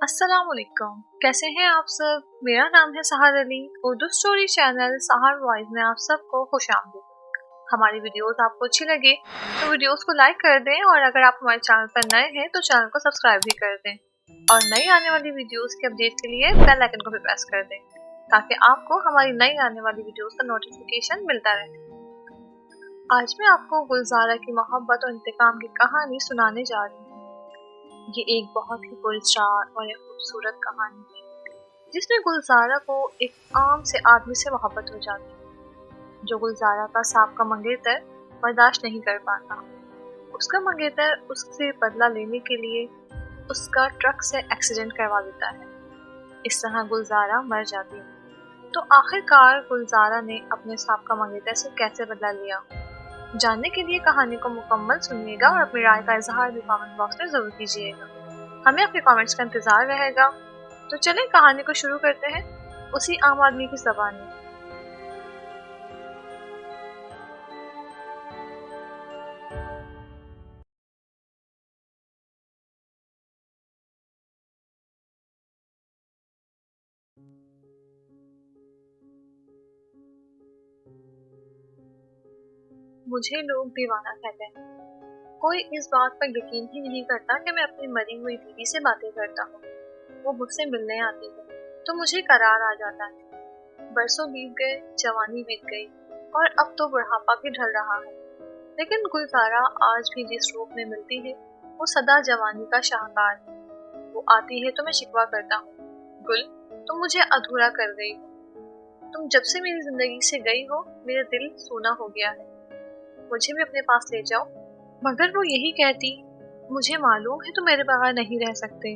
अस्सलाम वालेकुम। कैसे हैं आप सब? मेरा नाम है सहार अली। उर्दू स्टोरी चैनल सहार वॉइस में आप सबको खुशामदीद। हमारी वीडियोस आपको अच्छी लगे तो वीडियोस को लाइक कर दें, और अगर आप हमारे चैनल पर नए हैं तो चैनल को सब्सक्राइब भी कर दें, और नई आने वाली वीडियोस के अपडेट के लिए बेल आइकन को भी प्रेस कर दें ताकि आपको हमारी नई आने वाली वीडियोस का नोटिफिकेशन मिलता रहे। आज मैं आपको गुलजारा की मोहब्बत और इंतकाम की कहानी सुनाने जा रही हूँ। ये एक बहुत ही पुरस्कार और एक खूबसूरत कहानी है जिसमें गुलजारा को एक आम से आदमी से मोहब्बत हो जाती है जो गुलजारा का साबका मंगेतर बर्दाश्त नहीं कर पाता। उसका मंगेतर उससे बदला लेने के लिए उसका ट्रक से एक्सीडेंट करवा देता है। इस तरह गुलजारा मर जाती है। तो आखिरकार गुलजारा ने अपने साबका मंगेतर से कैसे बदला लिया, जानने के लिए कहानी को मुकम्मल सुनिएगा और अपनी राय का इजहार भी कमेंट बॉक्स में जरूर कीजिएगा। हमें आपके कमेंट्स का इंतजार रहेगा। तो चलें कहानी को शुरू करते हैं उसी आम आदमी की ज़बान में। मुझे लोग दीवाना कहते हैं। कोई इस बात पर यकीन ही नहीं करता कि मैं अपनी मरी हुई बीवी से बातें करता हूँ। वो मुझसे मिलने आती है तो मुझे करार आ जाता है। बरसों बीत गए, जवानी बीत गई, और अब तो बुढ़ापा भी ढल रहा है। लेकिन गुलजारा आज भी जिस रूप में मिलती है वो सदा जवानी का शाहकार है। वो आती है तो मैं शिकवा करता हूँ, गुल तुम मुझे अधूरा कर गई हो। तुम जब से मेरी जिंदगी से गई हो मेरा दिल सूना हो गया है। मुझे भी अपने पास ले जाओ। मगर वो यही कहती, मुझे मालूम है तुम मेरे बगैर नहीं रह सकते।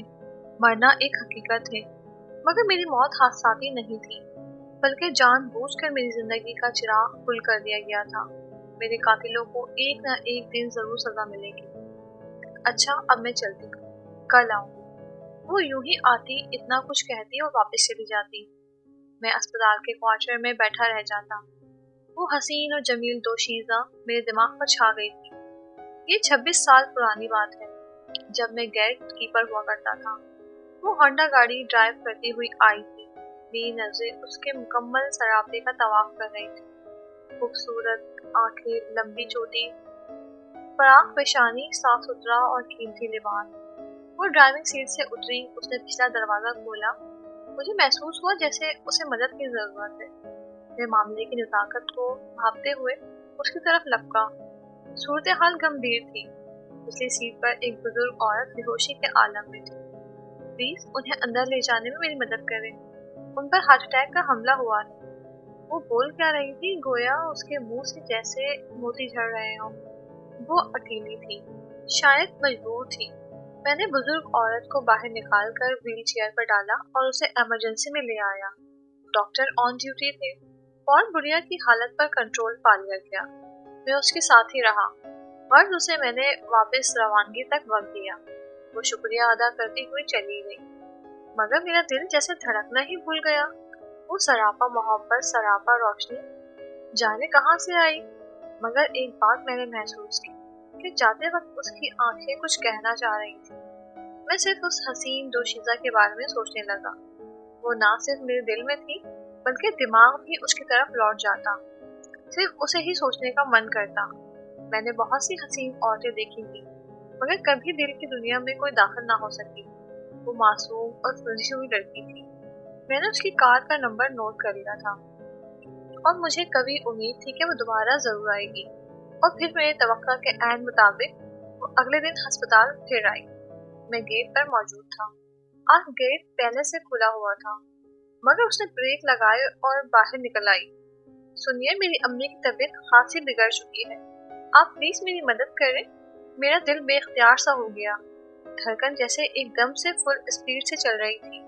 मरना एक हकीकत है, मगर मेरी मौत हादसाती नहीं थी, बल्कि जानबूझकर मेरी जिंदगी का चिराग गुल कर दिया गया था। मेरे कातिलों को एक ना एक दिन जरूर सजा मिलेगी। अच्छा अब मैं चलती हूँ, कल आऊंगी। वो यूं ही आती, इतना कुछ कहती और वापस चली जाती। मैं अस्पताल के क्वार्टर में बैठा रह जाता। वो हसीन और जमील दोशीज़ा मेरे दिमाग पर छा गई थी। ये 26 साल पुरानी बात है, जब मैं गेट कीपर हुआ करता था। वो होंडा गाड़ी ड्राइव करती हुई आई थी। मेरी नजरें उसके मुकम्मल सरापे का तवाफ कर रही थी। खूबसूरत आंखें, लंबी चोटी, फराख पेशानी, साफ सुथरा और कीमती लिबास। वो ड्राइविंग सीट से उतरी, उसने पिछला दरवाजा खोला। मुझे महसूस हुआ जैसे उसे मदद की जरूरत है। मैं मामले की नजाकत को भांपते हुए उसकी तरफ लपका। सूरत हाल गंभीर थी। पिछली सीट पर एक बुजुर्ग औरत बेहोशी के आलम में थी। प्लीज उन्हें अंदर ले जाने में मेरी मदद करें, उन पर हार्ट अटैक का हमला हुआ है। वो बोल क्या रही थी, गोया उसके मुंह से जैसे मोती झड़ रहे हों। वो अकेली थी, शायद मजबूर थी। मैंने बुजुर्ग औरत को बाहर निकालकर व्हील चेयर पर डाला और उसे इमरजेंसी में ले आया। डॉक्टर ऑन ड्यूटी थे और बुढ़िया की हालत पर कंट्रोल पा लिया गया। मैं उसके साथ ही रहा, और उसे मैंने वापस रवानगी तक वक्त दिया। वो शुक्रिया अदा करती हुई चली गई, मगर मेरा दिल जैसे धड़कना ही भूल गया। वो सरापा मोहब्बत, सरापा रोशनी जाने कहाँ से आई। मगर एक बात मैंने महसूस की कि जाते वक्त उसकी आंखें कुछ कहना चाह रही थी। मैं सिर्फ उस हसीन दोशीज़ा के बारे में सोचने लगा। वो ना सिर्फ मेरे दिल में थी, बल्कि दिमाग भी उसकी तरफ लौट जाता। सिर्फ उसे ही सोचने का मन करता। मैंने बहुत सी हसीन औरतें देखी थी, मगर कभी दिल की दुनिया में कोई दाखिल ना हो सकी। वो मासूम और सुलझी हुई लड़की थी। मैंने उसकी कार का नंबर नोट कर लिया था, और मुझे कभी उम्मीद थी कि वो दोबारा जरूर आएगी। और फिर मेरे तवक्का के ऐन मुताबिक वो अगले दिन अस्पताल फिर आई। मैं गेट पर मौजूद था। आज गेट पहले से खुला हुआ था, मगर उसने ब्रेक लगाए और बाहर निकल आई। सुनिए, मेरी अम्मी की तबीयत खासी बिगड़ चुकी है, आप प्लीज मेरी मदद करें। मेरा दिल बेख्तियार सा हो गया। धड़कन जैसे एकदम से फुल स्पीड से चल रही थी,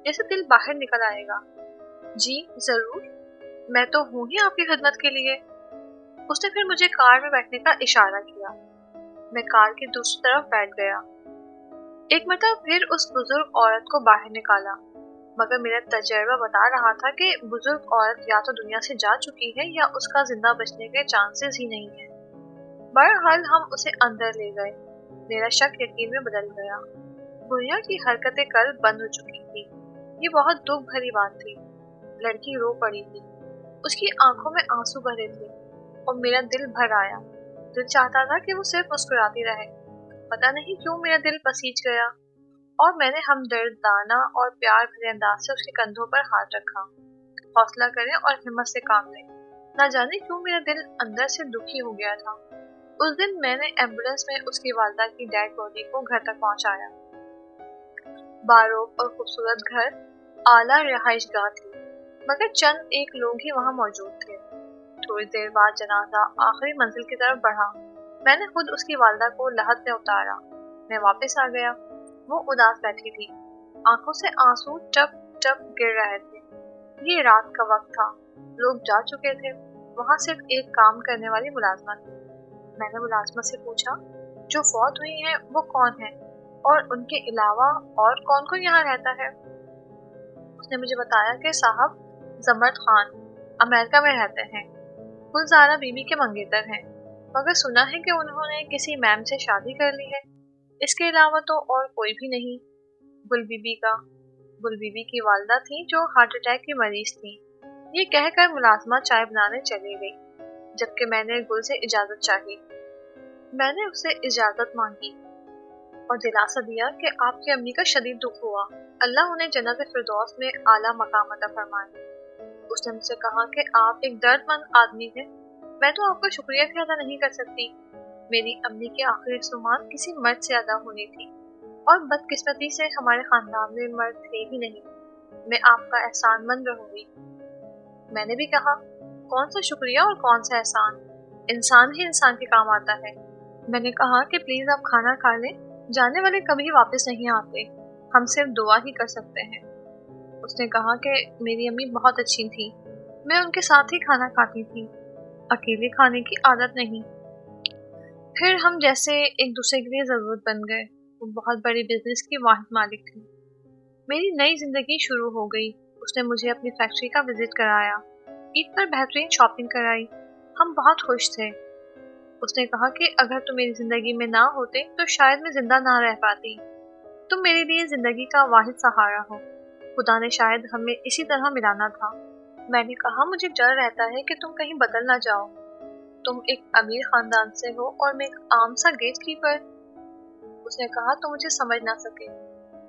जैसे दिल बाहर निकल आएगा। जी जरूर, मैं तो हूँ ही आपकी खिदमत के लिए। उसने फिर मुझे कार में बैठने का इशारा किया। मैं कार की दूसरी तरफ बैठ गया। एक मरतबा फिर उस बुजुर्ग औरत को बाहर निकाला, मगर मेरा तजर्बा बता रहा था कि बुजुर्ग औरत या तो दुनिया से जा चुकी है या उसका जिंदा बचने के चांसेस ही नहीं है। बहरहाल हम उसे अंदर ले गए। मेरा शक यकीन में बदल गया। गुड़िया की हरकतें कल बंद हो चुकी थी। ये बहुत दुख भरी बात थी। लड़की रो पड़ी थी। उसकी आंखों में आंसू भरे थे और मेरा दिल भर आया। दिल चाहता था कि वो सिर्फ मुस्कुराती रहे। पता नहीं क्यों मेरा दिल पसीज गया और मैंने हमदर्दाना और प्यार भरे अंदाज से उसके कंधों पर हाथ रखा। हौसला करें और हिम्मत से काम लें। ना जाने क्यों मेरा दिल अंदर से दुखी हो गया था। उस दिन मैंने एम्बुलेंस में उसकी वालदा की डेड बॉडी को घर तक पहुंचाया। बारूक और खूबसूरत घर, आला रिहाइशगाह थी, मगर चंद एक लोग ही वहां मौजूद थे। थोड़ी देर बाद जनाजा आखिरी मंजिल की तरफ बढ़ा। मैंने खुद उसकी वालदा को लहद में उतारा। मैं वापस आ गया। वो उदास बैठी थी। आंखों से आंसू टप टप गिर रहे थे। ये रात का वक्त था। लोग जा चुके थे। वहां सिर्फ एक काम करने वाली मुलाजमा थी। मैंने मुलाजमा से पूछा, जो फौत हुई है वो कौन है और उनके अलावा और कौन कौन यहाँ रहता है? उसने मुझे बताया कि साहब जमर्द खान अमेरिका में रहते हैं। गुलजारा बीबी के मंगेतर हैं, मगर सुना है कि उन्होंने किसी मैम से शादी कर ली है। इसके अलावा तो और कोई भी नहीं। गुल बीबी की वालदा थी जो हार्ट अटैक की मरीज थी। ये कहकर मुलाजमा चाय बनाने चली गई, जबकि मैंने गुल से इजाजत चाही। मैंने उससे इजाजत मांगी और दिलासा दिया कि आपकी अम्मी का शदीद दुख हुआ। अल्लाह उन्हें जन्नत फिरदौस में आला मकाम अता फरमाए। उसने मुझसे कहा कि आप एक दर्दमंद आदमी हैं। मैं तो आपका शुक्रिया भी अदा नहीं कर सकती। मेरी अम्मी की आखिरी रसूमात किसी मर्द से अदा होनी थी और बदकिस्मती से हमारे खानदान में मर्द थे ही नहीं। मैं आपका एहसानमंद रहूंगी। मैंने भी कहा, कौन सा शुक्रिया और कौन सा एहसान, इंसान ही इंसान के काम आता है। मैंने कहा कि प्लीज आप खाना खा लें, जाने वाले कभी वापस नहीं आते, हम सिर्फ दुआ ही कर सकते हैं। उसने कहा कि मेरी अम्मी बहुत अच्छी थी, मैं उनके साथ ही खाना खाती थी, अकेले खाने की आदत नहीं। फिर हम जैसे एक दूसरे के लिए जरूरत बन गए। वो बहुत बड़ी बिजनेस की वाहिद मालिक थी। मेरी नई जिंदगी शुरू हो गई। उसने मुझे अपनी फैक्ट्री का विजिट कराया, ईद पर बेहतरीन शॉपिंग कराई। हम बहुत खुश थे। उसने कहा कि अगर तुम मेरी जिंदगी में ना होते तो शायद मैं जिंदा ना रह पाती। तुम मेरे लिए जिंदगी का वाहिद सहारा हो। खुदा ने शायद हमें इसी तरह मिलाना था। मैंने कहा, मुझे डर रहता है कि तुम कहीं बदल ना जाओ। तुम एक अमीर खानदान से हो और मैं एक आम सा गेट कीपर। उसने कहा, तुम मुझे समझ ना सके।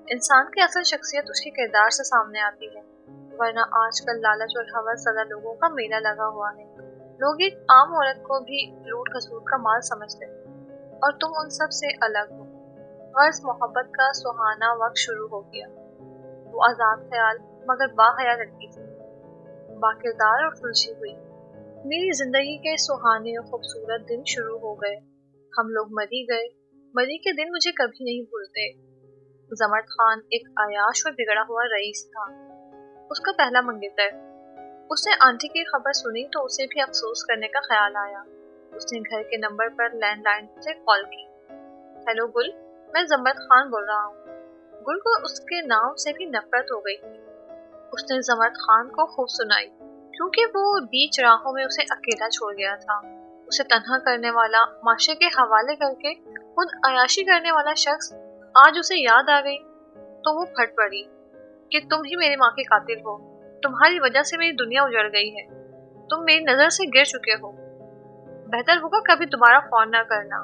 इंसान की असल शख्सियत उसके किरदार से सामने आती है, वरना आजकल लालच और हवस ज़्यादा लोगों का मेला लगा हुआ है। लोग एक आम औरत को भी लूट खसूट का माल समझते हैं और तुम उन सब से अलग हो। गर्ज मोहब्बत का सुहाना वक्त शुरू हो गया। वो आजाद ख्याल मगर बाहया लड़की थी, बाकिरदार और खुलशी हुई। मेरी जिंदगी के सुहाने और खूबसूरत दिन शुरू हो गए। हम लोग मरी गए। मरी के दिन मुझे कभी नहीं भूलते। जमर्द खान एक अयाश और बिगड़ा हुआ रईस था, उसका पहला मंगेतर। उसने आंटी की खबर सुनी तो उसे भी अफसोस करने का ख्याल आया। उसने घर के नंबर पर लैंडलाइन से कॉल की। हेलो गुल, मैं जमर्द खान बोल रहा हूँ। गुल को उसके नाम से भी नफरत हो गई थी। उसने जमर्द खान को खूब सुनाई, क्योंकि वो बीच राहों में उसे अकेला छोड़ गया था। उसे तन्हा करने वाला, माशे के हवाले करके खुद अयाशी करने वाला शख्स आज उसे याद आ गई तो वो फट पड़ी कि तुम ही मेरी माँ के कातिल हो। तुम्हारी वजह से मेरी दुनिया उजड़ गई है। तुम मेरी नजर से गिर चुके हो। बेहतर होगा कभी दोबारा फोन ना करना।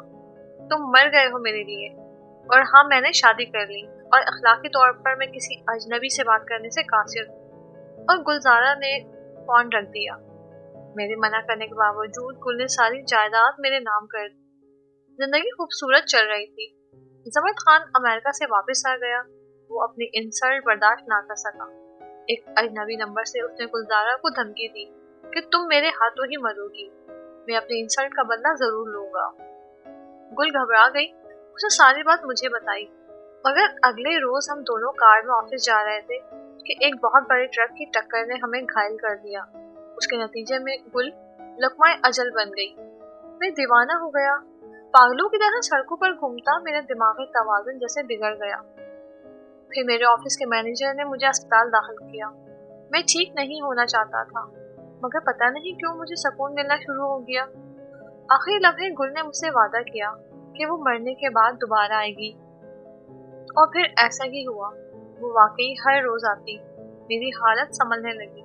तुम मर गए हो मेरे लिए। और हाँ, मैंने शादी कर ली और अखलाकी तौर पर मैं किसी अजनबी से बात करने से कासिर हूँ। और गुलजारा ने फोन रख दिया। मेरे मना करने के बावजूद गुल ने सारी जायदाद मेरे नाम कर दी। जिंदगी खूबसूरत चल रही थी। जमर्द खान अमेरिका से वापस आ गया। वो अपनी इंसल्ट बर्दाश्त ना कर सका। एक अजनबी नंबर से उसने गुलजारा को धमकी दी कि तुम मेरे हाथों ही मरोगी। मैं अपनी इंसल्ट का बदला जरूर लूंगा। गुल घबरा गई। उसने सारी बात मुझे बताई। मगर अगले रोज हम दोनों कार में ऑफिस जा रहे थे कि एक बहुत बड़े ट्रक की टक्कर ने हमें घायल कर दिया। उसके नतीजे में गुल लकमाए अजल बन गई। मैं दीवाना हो गया। पागलों की तरह सड़कों पर घूमता मेरा दिमागी तवाज़ुन जैसे बिगड़ गया। फिर मेरे ऑफिस के मैनेजर ने मुझे अस्पताल दाखिल किया। मैं ठीक नहीं होना चाहता था, मगर पता नहीं क्यों मुझे सुकून मिलना शुरू हो गया। आखिरी लम्हे गुल ने मुझसे वादा किया कि वो मरने के बाद दोबारा आएगी। और फिर ऐसा ही हुआ। वो वाकई हर रोज आती, मेरी हालत संभलने लगी।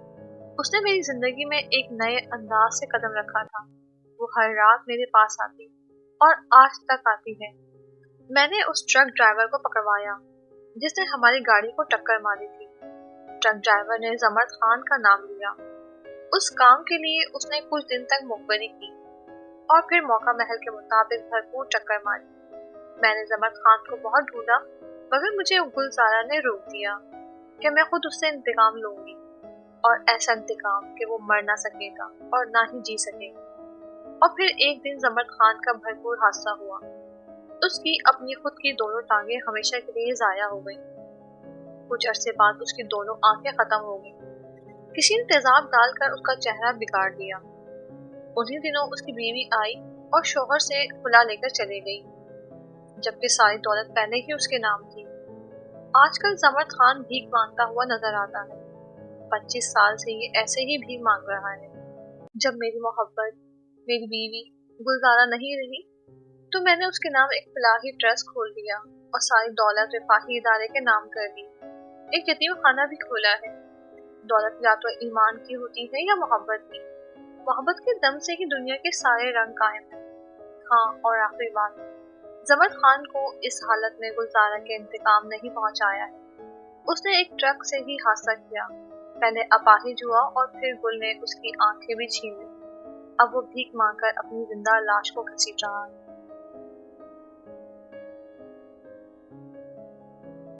उसने मेरी जिंदगी में एक नए अंदाज से कदम रखा था। वो हर रात मेरे पास आती और आज तक आती है। मैंने उस ट्रक ड्राइवर को पकड़वाया जिसने हमारी गाड़ी को टक्कर मारी थी। ट्रक ड्राइवर ने जमर खान का नाम लिया। उस काम के लिए उसने कुछ दिन तक मुखबरी की और फिर मौका महल के मुताबिक भरपूर टक्कर मारी। मैंने जमर खान को बहुत ढूंढा, मगर मुझे गुलजारा ने रोक दिया कि मैं खुद उससे इंतकाम लूंगी, और ऐसा इंतकाम कि वो मर ना सकेगा और ना ही जी सकेगा। और फिर एक दिन जमर खान का भरपूर हादसा हुआ। उसकी अपनी खुद की दोनों टांगें हमेशा के लिए जाया हो गई। कुछ अरसे बाद उसकी दोनों आंखें खत्म हो गई। किसी ने तेजाब डालकर उसका चेहरा बिगाड़ दिया। उन्हीं दिनों उसकी बीवी आई और शोहर से खुला लेकर चली गई, जबकि सारी दौलत पहले ही उसके नाम थी। आजकल जमर खान भीख मांगता हुआ नजर आता है। 25 साल से ये ऐसे ही भीख मांग रहा है। जब मेरी मोहब्बत, मेरी बीवी गुलजारा नहीं रही, तो मैंने उसके नाम एक फलाही ट्रस्ट खोल दिया और सारी दौलत रिफाही इदारे के नाम कर दी। एक यतीम खाना भी खोला है। दौलत या तो ईमान की होती है या मोहब्बत की। मोहब्बत के दम से ही दुनिया के सारे रंग कायम है। हाँ, और आखिरी बात, जमर खान को इस हालत में गुलजारा के इंतकाम नहीं पहुंचाया है। उसने एक ट्रक से ही हादसा किया। पहले अपाहिज हुआ और फिर गुल ने उसकी आंखें भी छीन ली। अब वो भीख मांगकर अपनी जिंदा लाश को घसीट रहा है।